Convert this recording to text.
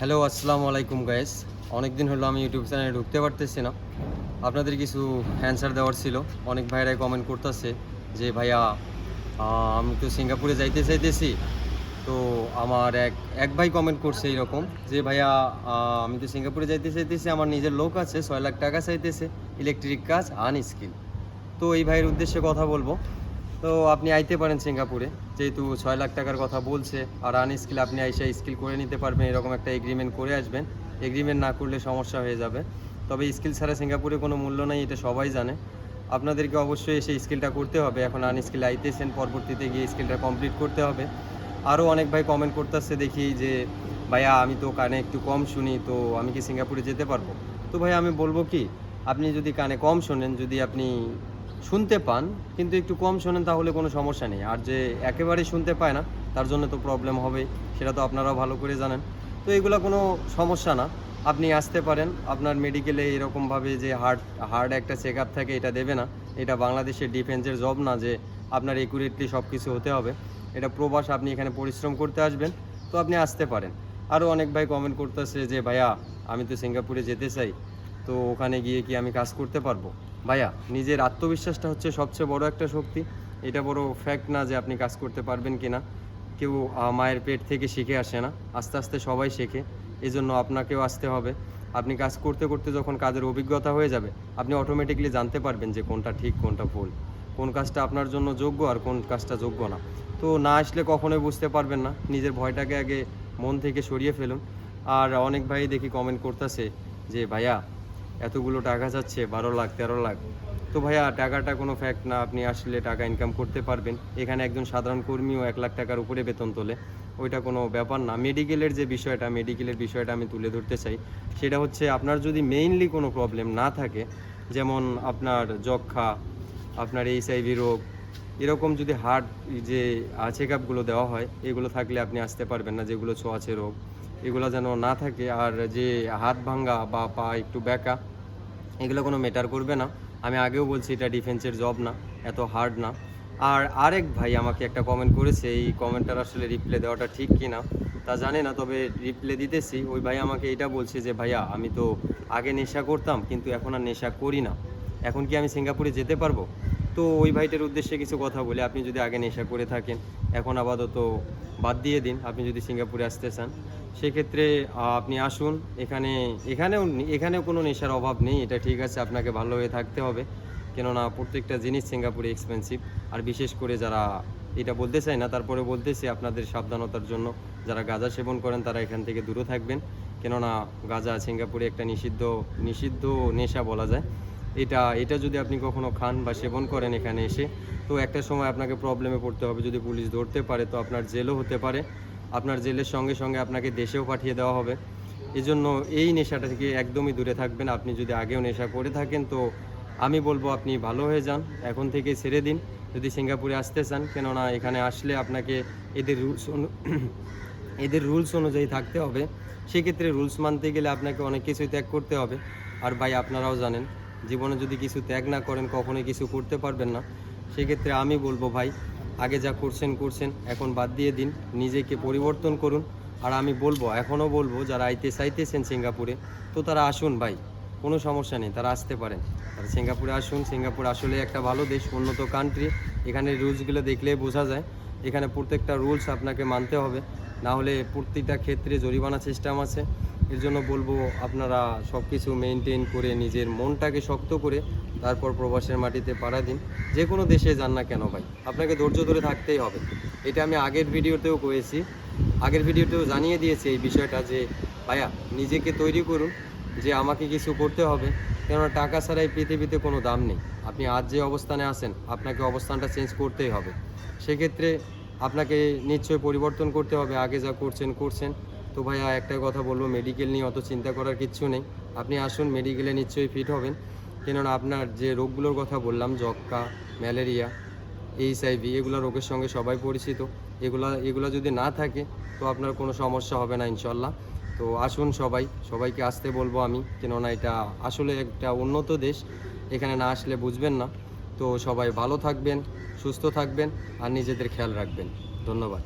Hello, আসসালামু আলাইকুম guys. অনেক দিন হলো আমি ইউটিউব চ্যানেলে ঢুকতে পারতেছি না। আপনাদের কিছু অ্যান্সার দেওয়ার ছিল। অনেক ভাইরাই কমেন্ট করতেছে যে ভাইয়া আমি তো সিঙ্গাপুরে যাইতে চাইতেছি। তো আমার এক ভাই কমেন্ট করছে এইরকম যে ভাইয়া আমি তো সিঙ্গাপুরে যাইতে চাইতেছি, আমার নিজের লোক আছে, 6 লাখ টাকা চাইতেছে, ইলেকট্রিক কাজ, আনস্কিল। তো এই ভাইয়ের উদ্দেশ্যে কথা বলবো। তো আপনি আইতে পারেন সিঙ্গাপুরে, যেহেতু 6 লাখ টাকার কথা বলছে, আর আনস্কিল আপনি আইসা স্কিল করে নিতে পারবেন, এরকম একটা এগ্রিমেন্ট করে আসবেন। এগ্রিমেন্ট না করলে সমস্যা হয়ে যাবে। তবে স্কিল ছাড়া সিঙ্গাপুরে কোনো মূল্য নাই, এটা সবাই জানে। আপনাদেরকে অবশ্যই এসে স্কিলটা করতে হবে। এখন আনস্কিল আইতেছেন, পরবর্তীতে গিয়ে স্কিলটা কমপ্লিট করতে হবে। আরও অনেক ভাই কমেন্ট করতেছে দেখি যে ভাইয়া আমি তো কানে একটু কম শুনি, তো আমি কি সিঙ্গাপুরে যেতে পারবো? তো ভাই আমি বলবো কি, আপনি যদি কানে কম শোনেন, যদি আপনি শুনতে পান কিন্তু একটু কম শোনেন, তাহলে কোনো সমস্যা নেই। আর যে একেবারেই শুনতে পায় না, তার জন্য তো প্রবলেম হবেই, সেটা তো আপনারাও ভালো করে জানেন। তো এগুলো কোনো সমস্যা না, আপনি আসতে পারেন। আপনার মেডিকেলে এরকমভাবে যে হার্ড একটা চেক আপ থাকে, এটা দেবে না। এটা বাংলাদেশের ডিফেন্সের জব না যে আপনার একুরেটলি সব কিছু হতে হবে। এটা প্রবাস, আপনি এখানে পরিশ্রম করতে আসবেন, তো আপনি আসতে পারেন। আরও অনেক ভাই কমেন্ট করতেছে যে ভাইয়া আমি তো সিঙ্গাপুরে যেতে চাই, তো ওখানে গিয়ে কি আমি কাজ করতে পারবো? ভাইয়া, নিজের আত্মবিশ্বাসটা হচ্ছে সবচেয়ে বড় একটা শক্তি। এটা বড় ফ্যাক্ট না যে আপনি কাজ করতে পারবেন কি না। কেউ মায়ের পেট থেকে শিখে আসে না, আস্তে আস্তে সবাই শেখে। এজন্য আপনাকেও আসতে হবে। আপনি কাজ করতে করতে যখন কাজের অভিজ্ঞতা হয়ে যাবে, আপনি অটোমেটিকলি জানতে পারবেন যে কোনটা ঠিক কোনটা ভুল, কোন কাজটা আপনার জন্য যোগ্য আর কোন কাজটা যোগ্য না। তো না আসলে কখনোই বুঝতে পারবেন না। নিজের ভয়টাকে আগে মন থেকে সরিয়ে ফেলুন। আর অনেক ভাই দেখি কমেন্ট করতেছে যে ভাইয়া এতগুলো টাকা যাচ্ছে, 12 লাখ 13 লাখ। তো ভাইয়া টাকাটা কোনো ফ্যাক্ট না, আপনি আসলে টাকা ইনকাম করতে পারবেন। এখানে একজন সাধারণ কর্মীও 1 লাখ টাকার উপরে বেতন তোলে, ওইটা কোনো ব্যাপার না। মেডিকেলের বিষয়টা আমি তুলে ধরতে চাই। সেটা হচ্ছে আপনার যদি মেইনলি কোনো প্রবলেম না থাকে, যেমন আপনার যক্ষ্মা, আপনার এইচআইভি রোগ, এরকম যদি হার্ট যে চেক আপগুলো দেওয়া হয়, এগুলো থাকলে আপনি আসতে পারবেন না। যেগুলো ছোঁয়াচে রোগ, এগুলো যেন না থাকে। আর যে হাত ভাঙ্গা বা পা একটু ব্যাকা, এগুলো কোনো ম্যাটার করবে না। আমি আগেও বলছি এটা ডিফেন্সের জব না, এত হার্ড না। আর আরেক ভাই আমাকে একটা কমেন্ট করেছে, এই কমেন্টটার আসলে রিপ্লাই দেওয়াটা ঠিক কি না তা জানি না, তবে রিপ্লাই দিতেছি। ওই ভাই আমাকে এটা বলছে যে ভাইয়া আমি তো আগে নেশা করতাম, কিন্তু এখন আর নেশা করি না, এখন কি আমি সিঙ্গাপুরে যেতে পারবো? তো ওই ভাইটার উদ্দেশ্যে কিছু কথা বলি। আপনি যদি আগে নেশা করে থাকেন, এখন আপাতত বাদ দিয়ে দিন। আপনি যদি সিঙ্গাপুরে আসতে চান, সেক্ষেত্রে আপনি আসুন। এখানেও কোনো নেশার অভাব নেই, এটা ঠিক আছে। আপনাকে ভালো হয়ে থাকতে হবে, কেননা প্রত্যেকটা জিনিস সিঙ্গাপুরে এক্সপেন্সিভ। আর বিশেষ করে যারা, এটা বলতে চাই না, তারপরে বলতেছি আপনাদের সাবধানতার জন্য, যারা গাঁজা সেবন করেন তারা এখান থেকে দূরে থাকবেন। কেননা গাঁজা সিঙ্গাপুরে একটা নিষিদ্ধ নেশা বলা যায়। এটা যদি আপনি কখনো খান বা সেবন করেন এখানে এসে, তো একটা সময় আপনাকে প্রবলেমে পড়তে হবে। যদি পুলিশ ধরতে পারে, তো আপনার জেলও হতে পারে। আপনার জেলের সঙ্গে সঙ্গে আপনাকে দেশেও পাঠিয়ে দেওয়া হবে। এজন্য এই নেশাটা থেকে একদমই দূরে থাকবেন। আপনি যদি আগেও নেশা করে থাকেন, তো আমি বলবো আপনি ভালো হয়ে যান, এখন থেকে ছেড়ে দিন যদি সিঙ্গাপুরে আসতে চান। কেননা এখানে আসলে আপনাকে এদের রুলস এদের রুলস অনুযায়ী থাকতে হবে। সেক্ষেত্রে রুলস মানতে গেলে আপনাকে অনেক কিছুই ত্যাগ করতে হবে। আর ভাই আপনারাও জানেন, জীবনে যদি কিছু ত্যাগ না করেন কখনোই কিছু করতে পারবেন না। সেক্ষেত্রে আমি বলবো ভাই, আগে যা করছেন এখন বাদ দিয়ে দিন, নিজেকে পরিবর্তন করুন। আর আমি বলবো, এখনও বলবো, যারা আইতে চাইতেছেন সিঙ্গাপুরে, তো তারা আসুন ভাই, কোনো সমস্যা নেই, তারা আসতে পারেন। তারা সিঙ্গাপুরে আসুন। সিঙ্গাপুর আসলে একটা ভালো দেশ, উন্নত কান্ট্রি। এখানে রুলসগুলো দেখলেই বোঝা যায়। এখানে প্রত্যেকটা রুলস আপনাকে মানতে হবে, না হলে প্রতিটা ক্ষেত্রে জরিমানা সিস্টেম আছে। এর জন্য বলবো আপনারা সব কিছু মেনটেন করে নিজের মনটাকে শক্ত করে তারপর প্রবাসের মাটিতে পাড়া দিন। যে কোনো দেশে যান না কেন ভাই, আপনাকে ধৈর্য ধরে থাকতেই হবে। এটা আমি আগের ভিডিওতেও জানিয়ে দিয়েছি এই বিষয়টা, যে ভাইয়া নিজেকে তৈরি করুন যে আমাকে কিছু করতে হবে। কেননা টাকা ছাড়া এই পৃথিবীতে কোনো দাম নেই। আপনি আজ যে অবস্থানে আছেন, আপনাকে অবস্থানটা চেঞ্জ করতেই হবে। সেক্ষেত্রে আপনাকে নিশ্চয়ই পরিবর্তন করতে হবে। আগে যা করছেন। তো ভাইয়া একটাই কথা বলবো, মেডিকেল নিয়ে অত চিন্তা করার কিচ্ছু নেই। আপনি আসুন, মেডিকেলে নিশ্চয়ই ফিট হবেন। কেননা আপনার যে রোগগুলোর কথা বললাম, যক্ষ্মা, ম্যালেরিয়া, এইচআইভি, এগুলো রোগের সঙ্গে সবাই পরিচিত। এগুলা যদি না থাকে, তো আপনার কোনো সমস্যা হবে না ইনশাল্লাহ। তো আসুন সবাইকে আসতে বলবো আমি, কেননা এটা আসলে একটা উন্নত দেশ। এখানে না আসলে বুঝবেন না। তো সবাই ভালো থাকবেন, সুস্থ থাকবেন, আর নিজেদের খেয়াল রাখবেন। ধন্যবাদ।